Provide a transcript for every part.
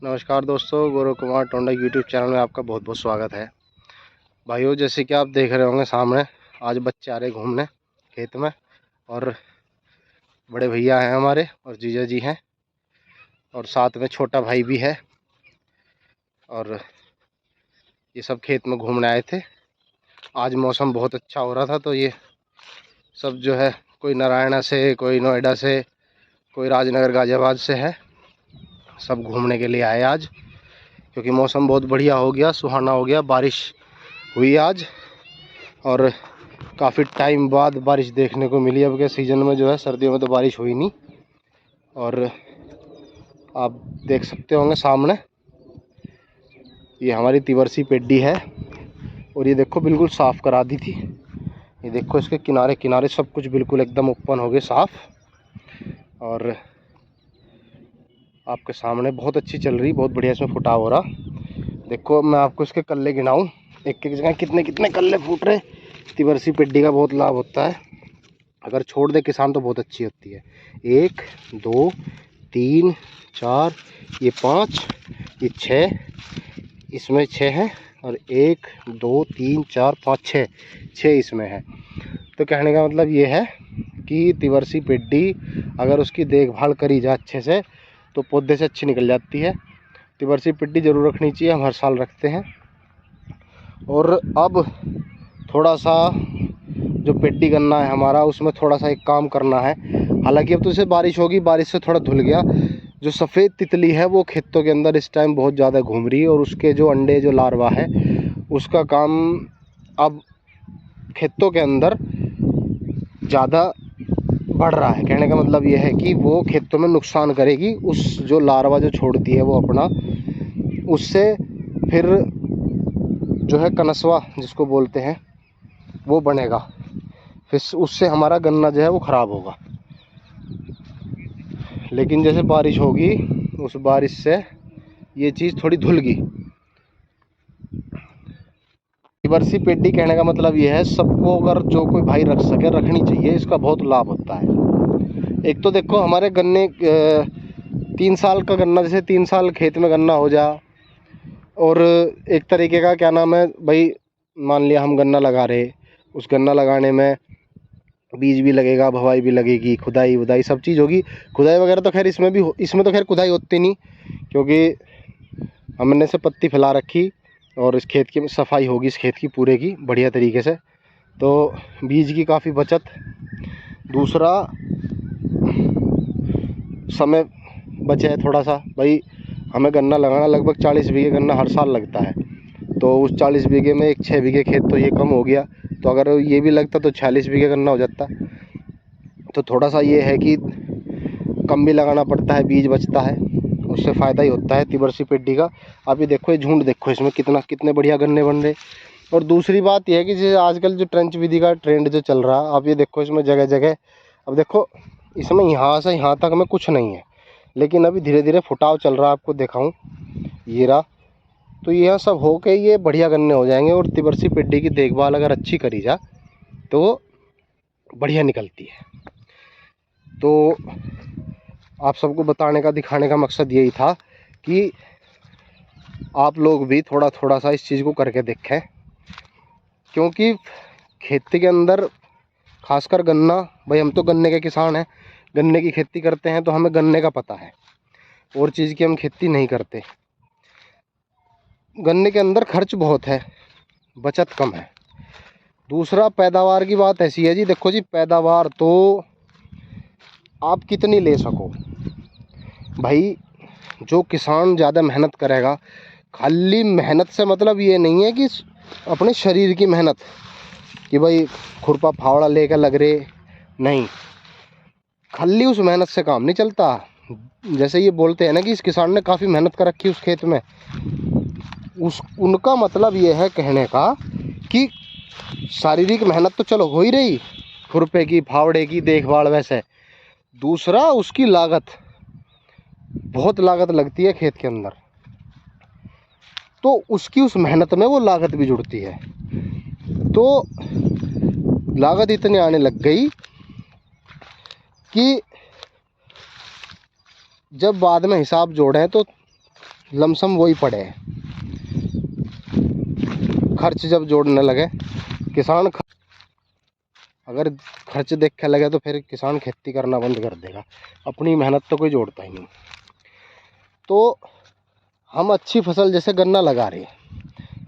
नमस्कार दोस्तों, Gaurav Kumar टोंडा YouTube channel में आपका बहुत बहुत स्वागत है। भाइयों, जैसे कि आप देख रहे होंगे सामने आज बच्चे आ रहे घूमने खेत में, और बड़े भैया हैं हमारे और जीजा जी हैं, और साथ में छोटा भाई भी है। और ये सब खेत में घूमने आए थे। आज मौसम बहुत अच्छा हो रहा था, तो ये सब जो है कोई नारायणा से, कोई नोएडा से, कोई राजनगर गाजियाबाद से है, सब घूमने के लिए आए आज। क्योंकि मौसम बहुत बढ़िया हो गया, सुहाना हो गया, बारिश हुई आज, और काफ़ी टाइम बाद बारिश देखने को मिली। अब के सीज़न में जो है सर्दियों में तो बारिश हुई नहीं। और आप देख सकते होंगे सामने ये हमारी तिवरसी पेड्डी है, और ये देखो बिल्कुल साफ़ करा दी थी। ये देखो इसके किनारे किनारे सब कुछ बिल्कुल एकदम ओपन हो गए साफ़, और आपके सामने बहुत अच्छी चल रही, बहुत बढ़िया इसमें फुटाव हो रहा। देखो मैं आपको इसके कल्ले गिनाऊँ, एक एक जगह कितने कितने कल्ले फूट रहे। तिवरसी पेड्डी का बहुत लाभ होता है, अगर छोड़ दे किसान तो बहुत अच्छी होती है। 1 2 3 4, ये 5, ये 6, इसमें 6 है, और 1 2 3 4 5 6 इसमें है। तो कहने का मतलब ये है कि तिवरसी पेड्डी अगर उसकी देखभाल करी जाए अच्छे से तो पौधे से अच्छी निकल जाती है। तिवरसी पेड्डी ज़रूर रखनी चाहिए, हम हर साल रखते हैं। और अब थोड़ा सा जो पेड्डी गन्ना है हमारा, उसमें थोड़ा सा एक काम करना है। हालांकि अब तो जैसे बारिश होगी, बारिश से थोड़ा धुल गया। जो सफ़ेद तितली है वो खेतों के अंदर इस टाइम बहुत ज़्यादा घूम रही है, और उसके जो अंडे, जो लार्वा है, उसका काम अब खेतों के अंदर ज़्यादा बढ़ रहा है। कहने का मतलब ये है कि वो खेतों में नुकसान करेगी। उस जो लार्वा जो छोड़ती है वो अपना, उससे फिर जो है कनस्वा जिसको बोलते हैं वो बनेगा, फिर उससे हमारा गन्ना जो है वो ख़राब होगा। लेकिन जैसे बारिश होगी, उस बारिश से ये चीज़ थोड़ी धुल गई। तिवरसी पेड्डी कहने का मतलब ये है, सबको अगर जो कोई भाई रख सके रखनी चाहिए, इसका बहुत लाभ होता है। एक तो देखो हमारे गन्ने 3 साल का गन्ना, जैसे 3 साल खेत में गन्ना हो जा, और एक तरीके का क्या नाम है भाई, मान लिया हम गन्ना लगा रहे, उस गन्ना लगाने में बीज भी लगेगा, भवाई भी लगेगी, खुदाई वुदाई सब चीज़ होगी। खुदाई वगैरह तो खैर इसमें भी इसमें तो खैर खुदाई होती नहीं, क्योंकि हमने से पत्ती फैला रखी, और इस खेत की सफाई होगी, इस खेत की पूरे की बढ़िया तरीके से, तो बीज की काफ़ी बचत। दूसरा समय बचे है थोड़ा सा भाई। हमें गन्ना लगाना लगभग 40 बीघे गन्ना हर साल लगता है, तो उस 40 बीघे में एक 6 बीघे खेत तो ये कम हो गया। तो अगर ये भी लगता तो 46 बीघे गन्ना हो जाता। तो थोड़ा सा ये है कि कम भी लगाना पड़ता है, बीज बचता है, उससे फ़ायदा ही होता है तिवरसी पेड्डी का। आप ये देखो, ये झुंड देखो, इसमें कितने बढ़िया गन्ने बन रहे। और दूसरी बात यह है कि जैसे आजकल जो ट्रेंच विधि का ट्रेंड जो चल रहा, आप ये देखो इसमें जगह जगह, अब देखो इसमें यहाँ से यहाँ तक में कुछ नहीं है, लेकिन अभी धीरे धीरे फुटाव चल रहा है। आपको दिखाऊं, ये रहा। तो यह सब हो के ये बढ़िया गन्ने हो जाएंगे। और तिवरसी पेड्डी की देखभाल अगर अच्छी करी जा तो बढ़िया निकलती है। तो आप सबको बताने का, दिखाने का मकसद यही था कि आप लोग भी थोड़ा थोड़ा सा इस चीज़ को करके देखें, क्योंकि खेती के अंदर खासकर गन्ना, भाई हम तो गन्ने के किसान हैं, गन्ने की खेती करते हैं, तो हमें गन्ने का पता है, और चीज़ की हम खेती नहीं करते। गन्ने के अंदर खर्च बहुत है, बचत कम है। दूसरा पैदावार की बात ऐसी है जी, देखो जी, पैदावार तो आप कितनी ले सको भाई। जो किसान ज़्यादा मेहनत करेगा, खाली मेहनत से मतलब ये नहीं है कि अपने शरीर की मेहनत, कि भाई खुरपा फावड़ा लेकर लग रहे, नहीं, खाली उस मेहनत से काम नहीं चलता। जैसे ये बोलते हैं ना कि इस किसान ने काफ़ी मेहनत कर रखी उस खेत में, उनका मतलब ये है कहने का कि शारीरिक मेहनत तो चलो हो ही रही, खुरपे की, फावड़े की देखभाल, वैसे दूसरा उसकी लागत, बहुत लागत लगती है खेत के अंदर, तो उसकी उस मेहनत में वो लागत भी जुड़ती है। तो लागत इतनी आने लग गई कि जब बाद में हिसाब जोड़ें तो लमसम वही पड़े हैं। खर्च जब जोड़ने लगे किसान, अगर खर्च देखने लगे तो फिर किसान खेती करना बंद कर देगा, अपनी मेहनत तो कोई जोड़ता ही नहीं। तो हम अच्छी फसल जैसे गन्ना लगा रहे,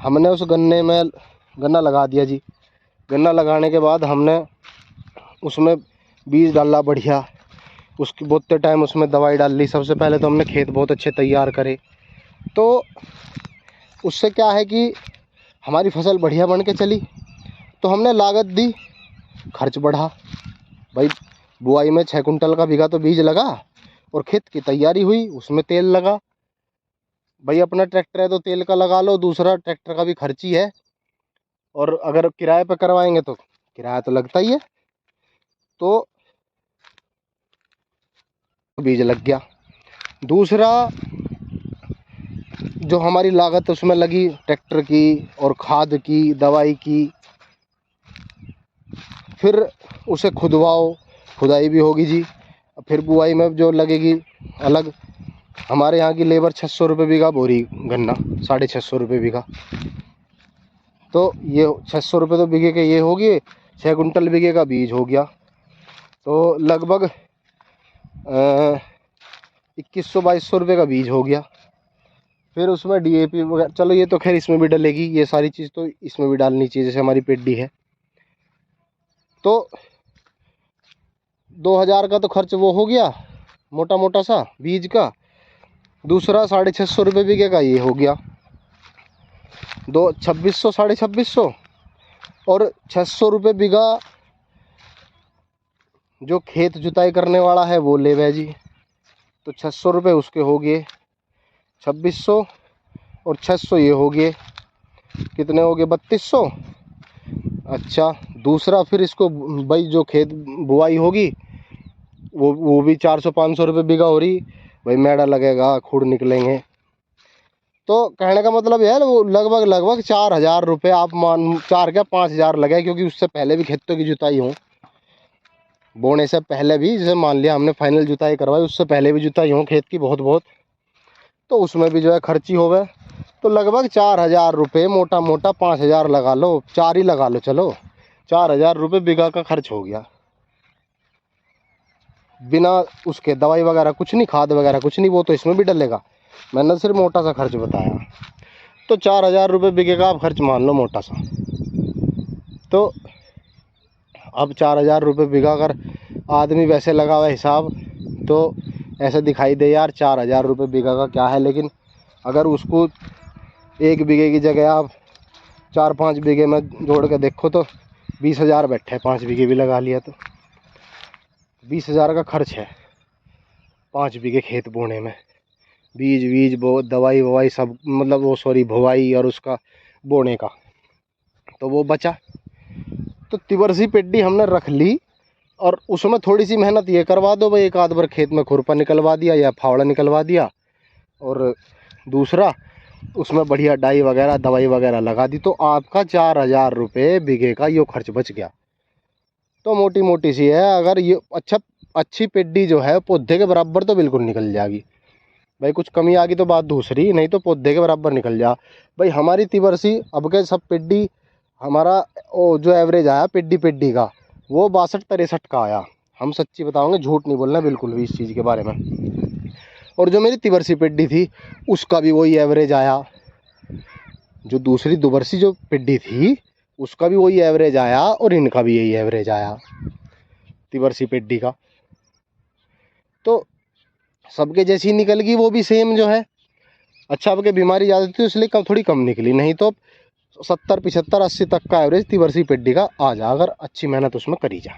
हमने उस गन्ने में गन्ना लगा दिया जी। गन्ना लगाने के बाद हमने उसमें बीज डाला बढ़िया, उसकी बोते टाइम उसमें दवाई डाल ली। सबसे पहले तो हमने खेत बहुत अच्छे तैयार करे, तो उससे क्या है कि हमारी फसल बढ़िया बन के चली। तो हमने लागत दी, खर्च बढ़ा भाई। बुआई में 6 कुंटल का बीघा तो बीज लगा और खेत की तैयारी हुई, उसमें तेल लगा भाई। अपना ट्रैक्टर है तो तेल का लगा लो, दूसरा ट्रैक्टर का भी खर्च ही है, और अगर किराए पे करवाएंगे तो किराया तो लगता ही है। तो बीज लग गया। दूसरा जो हमारी लागत उसमें लगी ट्रैक्टर की और खाद की, दवाई की, फिर उसे खुदवाओ, खुदाई भी होगी जी। फिर बुआई में जो लगेगी अलग। हमारे यहाँ की लेबर 600 रुपये बीघा बोरी गन्ना, 650 रुपये बीघा। तो ये 600 रुपये तो बीघे के ये हो गए, 6 कुंटल बीघे का बीज हो गया, तो लगभग 2100-2200 रुपये का बीज हो गया। फिर उसमें DAP वगैरह, चलो ये तो खैर इसमें भी डलेगी, ये सारी चीज़ तो इसमें भी डालनी चाहिए। जैसे हमारी पेड्डी है तो 2000 का तो खर्च वो हो गया मोटा मोटा सा बीज का। दूसरा 650 रुपये बीघे का ये हो गया, 2600 2650, और 600 रुपये बीघा जो खेत जुताई करने वाला है वो ले वह जी। तो 600 रुपये उसके हो गए, 2600 और 600 ये हो गए, कितने हो गए 3200। अच्छा, दूसरा फिर इसको भाई जो खेत बुआई होगी वो भी 400-500 रुपये बीघा हो रही भाई। मैड़ा लगेगा, खुड़ निकलेंगे। तो कहने का मतलब यह है वो लगभग 4000 रुपये आप मान, 4 क्या 5000 लगे, क्योंकि उससे पहले भी खेतों की जुताई हो, बोने से पहले भी। जैसे मान लिया हमने फाइनल जुताई करवाई, उससे पहले भी जुताई हो खेत की बहुत बहुत, तो उसमें भी जो है खर्ची हो गए। तो लगभग 4000 रुपये, मोटा मोटा 5000 लगा लो, 4 ही लगा लो, चलो 4000 रुपये बीघा का खर्च हो गया। बिना उसके दवाई वगैरह कुछ नहीं, खाद वगैरह कुछ नहीं, वो तो इसमें भी डलेगा। मैंने सिर्फ मोटा सा खर्च बताया। तो 4000 रुपये बीघे का आप खर्च मान लो मोटा सा। तो अब 4000 रुपये बीघा अगर आदमी वैसे लगा हुआ हिसाब तो ऐसे दिखाई दे यार 4000 रुपये बीघा का क्या है, लेकिन अगर उसको 1 बीघे की जगह आप 4-5 बीघे में जोड़ के देखो तो 20,000 बैठे, 5 बीघे भी लगा लिया तो 20,000 का खर्च है 5 बीघे खेत बोने में। बीज बीज बो, दवाई ववाई सब, मतलब वो सॉरी भुवाई और उसका बोने का, तो वो बचा। तो तिवरसी पेड्डी हमने रख ली, और उसमें थोड़ी सी मेहनत ये करवा दो भाई, एक आध बार खेत में खुरपा निकलवा दिया या फावड़ा निकलवा दिया, और दूसरा उसमें बढ़िया डाई वगैरह दवाई वगैरह लगा दी, तो आपका 4000 रुपये बीघे का ये खर्च बच गया। तो मोटी मोटी सी है, अगर ये अच्छी पेड्डी जो है पौधे के बराबर तो बिल्कुल निकल जाएगी भाई। कुछ कमी आ गई तो बात दूसरी, नहीं तो पौधे के बराबर निकल जा भाई। हमारी तिवरसी अब के सब पेड्डी, हमारा वो जो एवरेज आया पेड्डी का वो 62-63 का आया। हम सच्ची बताओगे, झूठ नहीं बोलना बिल्कुल भी इस चीज़ के बारे में। और जो मेरी तिवरसी पेड्डी थी उसका भी वही एवरेज आया। जो दूसरी दुबरसी जो पेड्डी थी उसका भी वही एवरेज आया, और इनका भी यही एवरेज आया तिवरसी पेड्डी का। तो सबके जैसी निकल गई वो भी सेम जो है। अच्छा, अब के बीमारी ज़्यादा थी इसलिए थोड़ी कम निकली, नहीं तो 70, 75, 80 तक का एवरेज तिवरसी पेड्डी का आ जा, अगर अच्छी मेहनत उसमें करी जा।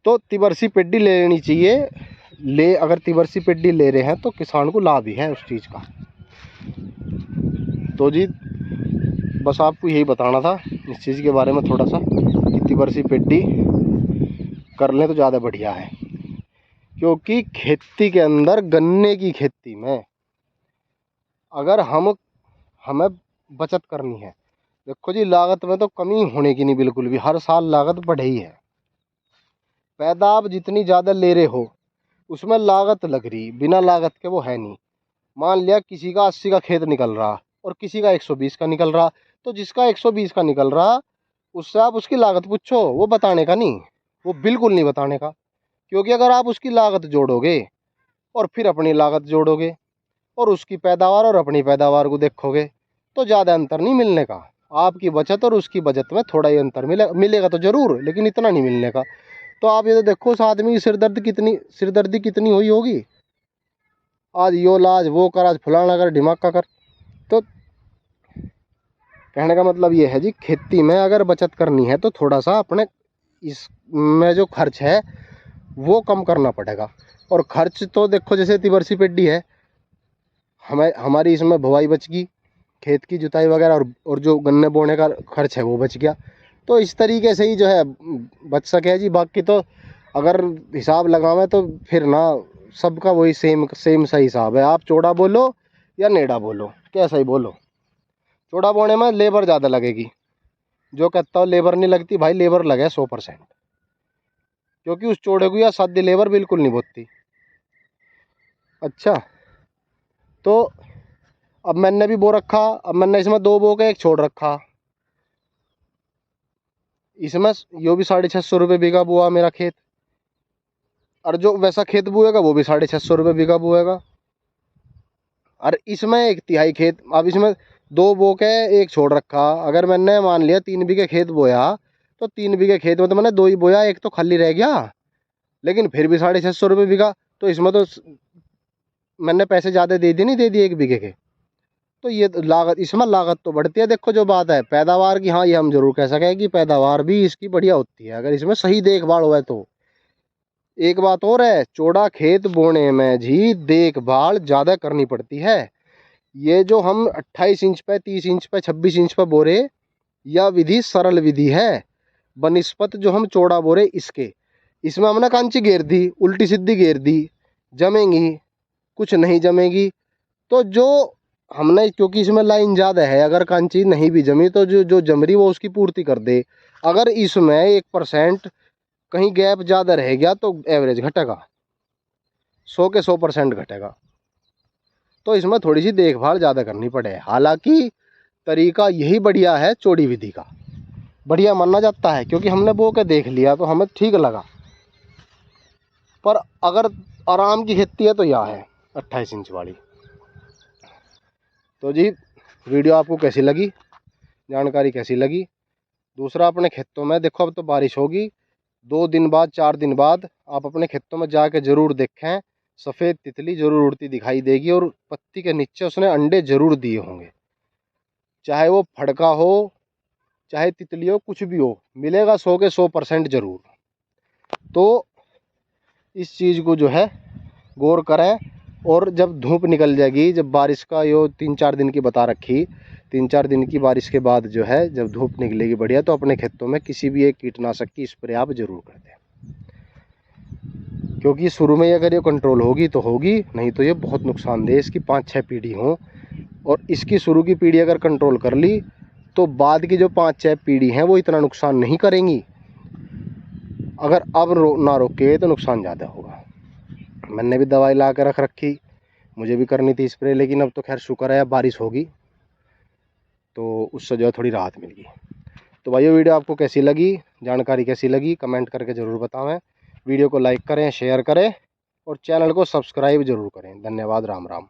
तो तिवरसी पेड्डी ले लेनी चाहिए। अगर तिवरसी पेड्डी ले रहे हैं तो किसान को लाभ ही है उस चीज़ का। तो जी बस आपको यही बताना था इस चीज़ के बारे में थोड़ा सा, कि तिवरसी पेड्डी कर लें तो ज़्यादा बढ़िया है। क्योंकि खेती के अंदर, गन्ने की खेती में अगर हमें बचत करनी है, देखो जी लागत में तो कमी होने की नहीं बिल्कुल भी, हर साल लागत बढ़े ही है। पैदा आप जितनी ज़्यादा ले रहे हो उसमें लागत लग रही, बिना लागत के वो है नहीं। मान लिया किसी का 80 का खेत निकल रहा और किसी का 120 का निकल रहा, तो जिसका 120 का निकल रहा उससे आप उसकी लागत पूछो, वो बताने का नहीं, वो बिल्कुल नहीं बताने का। क्योंकि अगर आप उसकी लागत जोड़ोगे और फिर अपनी लागत जोड़ोगे और उसकी पैदावार और अपनी पैदावार को देखोगे तो ज़्यादा अंतर नहीं मिलने का। आपकी बचत और उसकी बचत में थोड़ा ही अंतर मिलेगा तो ज़रूर, लेकिन इतना नहीं मिलने का। तो आप ये तो देखो उस आदमी की सिरदर्दी कितनी हुई होगी, आज यो लाज वो कर, आज फलाना कर, ढिमाक का कर। तो कहने का मतलब ये है जी, खेती में अगर बचत करनी है तो थोड़ा सा अपने इसमें जो खर्च है वो कम करना पड़ेगा। और खर्च तो देखो जैसे तिबरसी पेड्डी है, हमारी इसमें बुवाई बच गई, खेत की जुताई वगैरह, और जो गन्ने बोने का खर्च है वो बच गया। तो इस तरीके से ही जो है बच सके जी। बाकी तो अगर हिसाब लगावें तो फिर ना सबका वही सेम सा हिसाब है। आप चौड़ा बोलो या नेड़ा बोलो, कैसा ही बोलो, चौड़ा बोने में लेबर ज़्यादा लगेगी। जो कहता हो लेबर नहीं लगती, भाई लेबर लगे 100%, क्योंकि उस चौड़े को या सादी लेबर बिल्कुल नहीं बोती। अच्छा, तो अब मैंने भी बो रखा, अब मैंने इसमें 2 बो के 1 छोड़ रखा, इसमें यो भी 650 रुपये बीघा बुआ मेरा खेत, और जो वैसा खेत बुएगा वो भी 650 रुपये बीघा बुएगा। और इसमें 1/3 खेत, अब इसमें 2 बो के 1 छोड़ रखा। अगर मैंने मान लिया 3 बीघे खेत बोया तो 3 बीघे खेत में तो मैंने 2 ही बोया, 1 तो खाली रह गया, लेकिन फिर भी 650 रुपये बीघा। तो इसमें तो मैंने पैसे ज़्यादा दे दिए, नहीं दे दिए 1 बीघे के। तो ये तो लागत, इसमें लागत तो बढ़ती है। देखो जो बात है पैदावार की, हाँ ये हम जरूर कह सकें कि पैदावार भी इसकी बढ़िया होती है अगर इसमें सही देखभाल हुआ तो। एक बात और है, चौड़ा खेत बोने में जी देखभाल ज़्यादा करनी पड़ती है। ये जो हम 28 इंच पे, 30 इंच पे, 26 इंच पे बोरे, यह विधि सरल विधि है बनिस्पत जो हम चौड़ा बोरे इसके। इसमें हमने कांची घेर दी, उल्टी सीधी घेर दी, जमेंगी कुछ नहीं जमेगी। तो जो हमने, क्योंकि इसमें लाइन ज़्यादा है, अगर कांची नहीं भी जमी तो जो जो जम रही वो उसकी पूर्ति कर दे। अगर इसमें 1% कहीं गैप ज़्यादा रह गया तो एवरेज घटेगा, 100 के 100% घटेगा। तो इसमें थोड़ी सी देखभाल ज़्यादा करनी पड़े। हालांकि तरीका यही बढ़िया है, चौड़ी विधि का बढ़िया माना जाता है, क्योंकि हमने बो के देख लिया तो हमें ठीक लगा। पर अगर आराम की खेती है तो यह है 28 इंच वाली। तो जी वीडियो आपको कैसी लगी, जानकारी कैसी लगी? दूसरा, अपने खेतों में देखो, अब तो बारिश होगी, 2 दिन बाद 4 दिन बाद आप अपने खेतों में जाके ज़रूर देखें, सफ़ेद तितली ज़रूर उड़ती दिखाई देगी और पत्ती के नीचे उसने अंडे ज़रूर दिए होंगे। चाहे वो फड़का हो, चाहे तितली हो, कुछ भी हो, मिलेगा 100 के 100% ज़रूर। तो इस चीज़ को जो है गौर करें। और जब धूप निकल जाएगी, जब बारिश का यो 3-4 दिन की बता रखी, 3-4 दिन की बारिश के बाद जो है जब धूप निकलेगी बढ़िया, तो अपने खेतों में किसी भी एक कीटनाशक की स्प्रे आप ज़रूर कर दें। क्योंकि शुरू में अगर ये कंट्रोल होगी तो होगी, नहीं तो ये बहुत नुकसानदेह, इसकी 5-6 पीढ़ी हों, और इसकी शुरू की पीढ़ी अगर कंट्रोल कर ली तो बाद की जो 5-6 पीढ़ी हैं वो इतना नुकसान नहीं करेंगी। अगर अब ना रोके तो नुकसान ज़्यादा होगा। मैंने भी दवाई ला के रख रखी, मुझे भी करनी थी स्प्रे, लेकिन अब तो खैर शुक्र है अब बारिश होगी तो उससे जो है थोड़ी राहत मिल गई। तो भाइयों, वीडियो आपको कैसी लगी, जानकारी कैसी लगी, कमेंट करके ज़रूर बताएं। वीडियो को लाइक करें, शेयर करें और चैनल को सब्सक्राइब ज़रूर करें। धन्यवाद। राम राम।